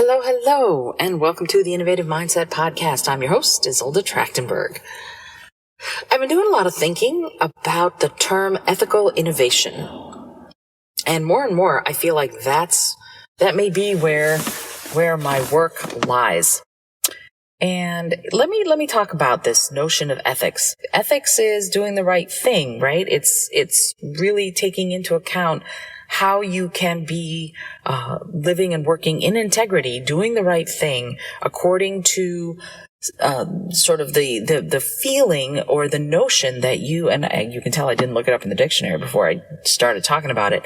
Hello, hello, and welcome to the Innovative Mindset Podcast. I'm your host, Isolde Trachtenberg. I've been doing a lot of thinking about the term ethical innovation. And more, I feel like that may be where my work lies. And let me talk about this notion of ethics. Ethics is doing the right thing, right? It's really taking into account how you can be living and working in integrity, doing the right thing according to sort of the feeling or the notion that you can tell I didn't look it up in the dictionary before I started talking about it.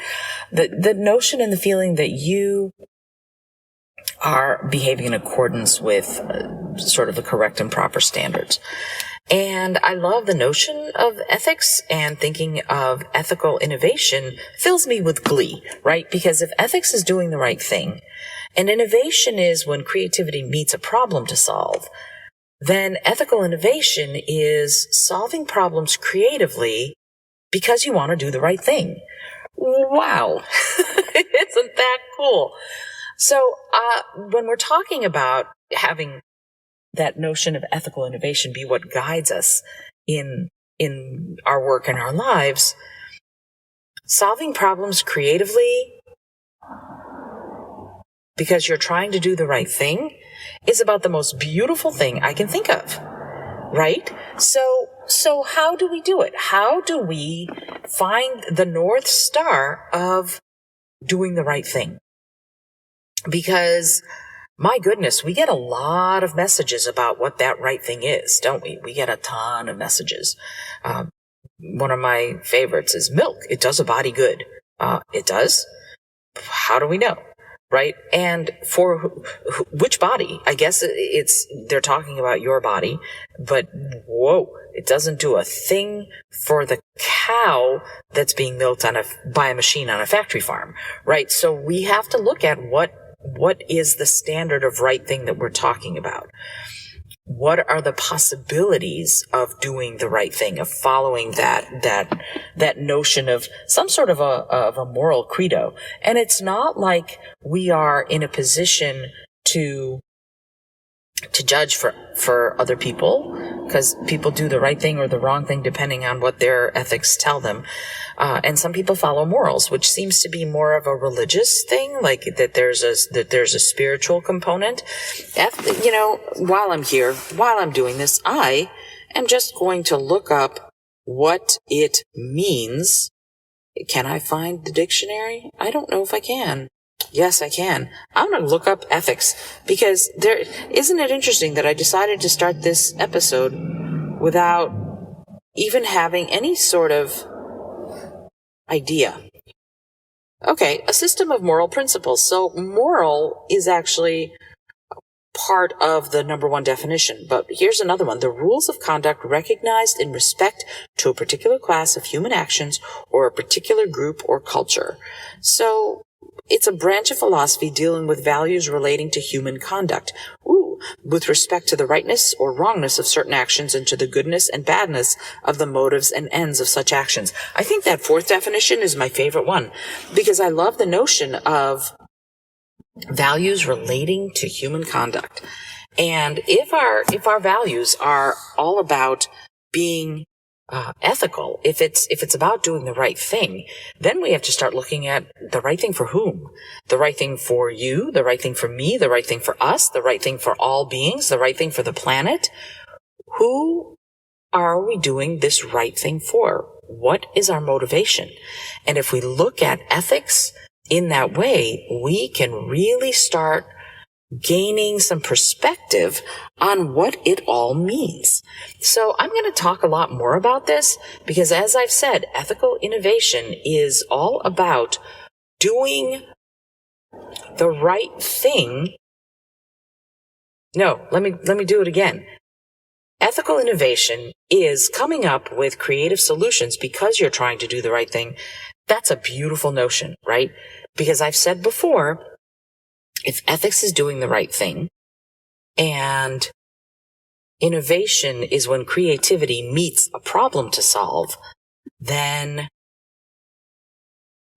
The notion and the feeling that you are behaving in accordance with sort of the correct and proper standards. And I love the notion of ethics, and thinking of ethical innovation fills me with glee, right? Because if ethics is doing the right thing, and innovation is when creativity meets a problem to solve, then ethical innovation is solving problems creatively because you want to do the right thing. Wow. Isn't that cool? So when we're talking about having that notion of ethical innovation be what guides us in our work and our lives, solving problems creatively because you're trying to do the right thing is about the most beautiful thing I can think of, right? So how do we do it? How do we find the North Star of doing the right thing? Because my goodness, we get a lot of messages about what that right thing is, don't we? We get a ton of messages. One of my favorites is milk. It does a body good. It does? How do we know? Right? And for which body? I guess they're talking about your body, but whoa, it doesn't do a thing for the cow that's being milked by a machine on a factory farm, right? So we have to look at what is the standard of right thing that we're talking about? What are the possibilities of doing the right thing, of following that notion of some sort of a moral credo? And it's not like we are in a position to judge for other people, because people do the right thing or the wrong thing depending on what their ethics tell them. And some people follow morals, which seems to be more of a religious thing, like that there's a spiritual component. While I'm doing this, I am just going to look up what it means. Can I find the dictionary? I don't know if I can. Yes, I can. I'm going to look up ethics, because isn't it interesting that I decided to start this episode without even having any sort of idea. Okay, a system of moral principles. So moral is actually part of the number one definition, but here's another one. The rules of conduct recognized in respect to a particular class of human actions or a particular group or culture. So it's a branch of philosophy dealing with values relating to human conduct. With respect to the rightness or wrongness of certain actions and to the goodness and badness of the motives and ends of such actions. I think that fourth definition is my favorite one, because I love the notion of values relating to human conduct. And if our values are all about being ethical, if it's about doing the right thing, then we have to start looking at the right thing for whom? The right thing for you, the right thing for me, the right thing for us, the right thing for all beings, the right thing for the planet. Who are we doing this right thing for? What is our motivation? And if we look at ethics in that way, we can really start gaining some perspective on what it all means. So I'm going to talk a lot more about this, because as I've said, ethical innovation is all about doing the right thing. No, let me do it again. Ethical innovation is coming up with creative solutions because you're trying to do the right thing. That's a beautiful notion, right? Because I've said before, if ethics is doing the right thing, and innovation is when creativity meets a problem to solve, then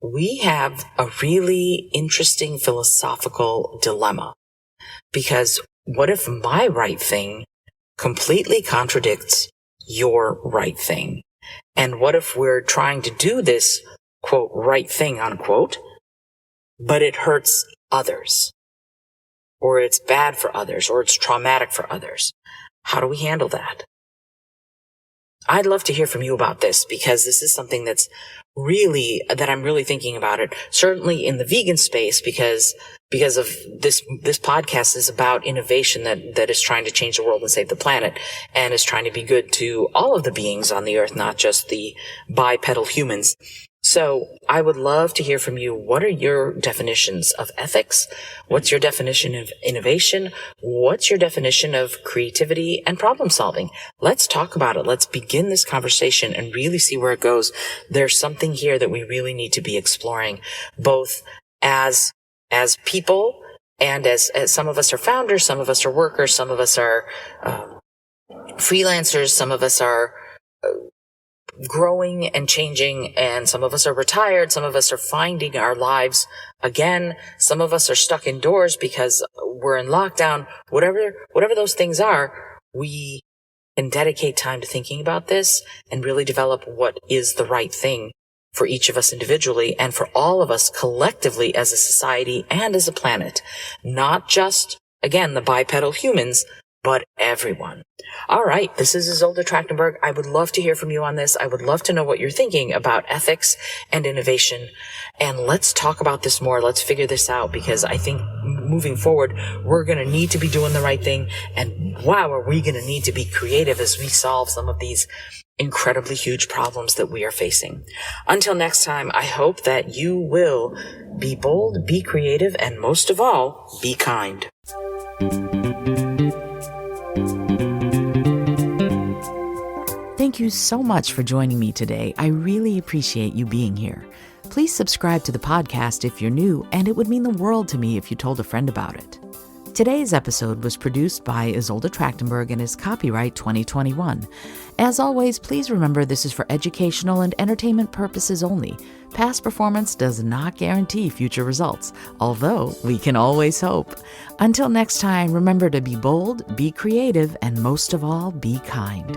we have a really interesting philosophical dilemma. Because what if my right thing completely contradicts your right thing? And what if we're trying to do this, quote, right thing, unquote, but it hurts others, or it's bad for others, or it's traumatic for others? How do we handle that? I'd love to hear from you about this, because this is something that I'm really thinking about it. Certainly in the vegan space, because of this podcast is about innovation that is trying to change the world and save the planet, and is trying to be good to all of the beings on the earth, not just the bipedal humans. So I would love to hear from you. What are your definitions of ethics? What's your definition of innovation? What's your definition of creativity and problem solving? Let's talk about it. Let's begin this conversation and really see where it goes. There's something here that we really need to be exploring, both as people and as some of us are founders, some of us are workers, some of us are freelancers, some of us are growing and changing, and some of us are retired, some of us are finding our lives again, some of us are stuck indoors because we're in lockdown. Whatever those things are, we can dedicate time to thinking about this and really develop what is the right thing for each of us individually and for all of us collectively as a society and as a planet. Not just, again, the bipedal humans, but everyone. All right, this is Isolde Trachtenberg. I would love to hear from you on this. I would love to know what you're thinking about ethics and innovation. And let's talk about this more. Let's figure this out, because I think moving forward, we're going to need to be doing the right thing. And wow, are we going to need to be creative as we solve some of these incredibly huge problems that we are facing. Until next time, I hope that you will be bold, be creative, and most of all, be kind. Thank you so much for joining me today. I really appreciate you being here. Please subscribe to the podcast if you're new, and it would mean the world to me if you told a friend about it. Today's episode was produced by Isolde Trachtenberg and is copyright 2021. As always, please remember this is for educational and entertainment purposes only. Past performance does not guarantee future results, although we can always hope. Until next time, remember to be bold, be creative, and most of all, be kind.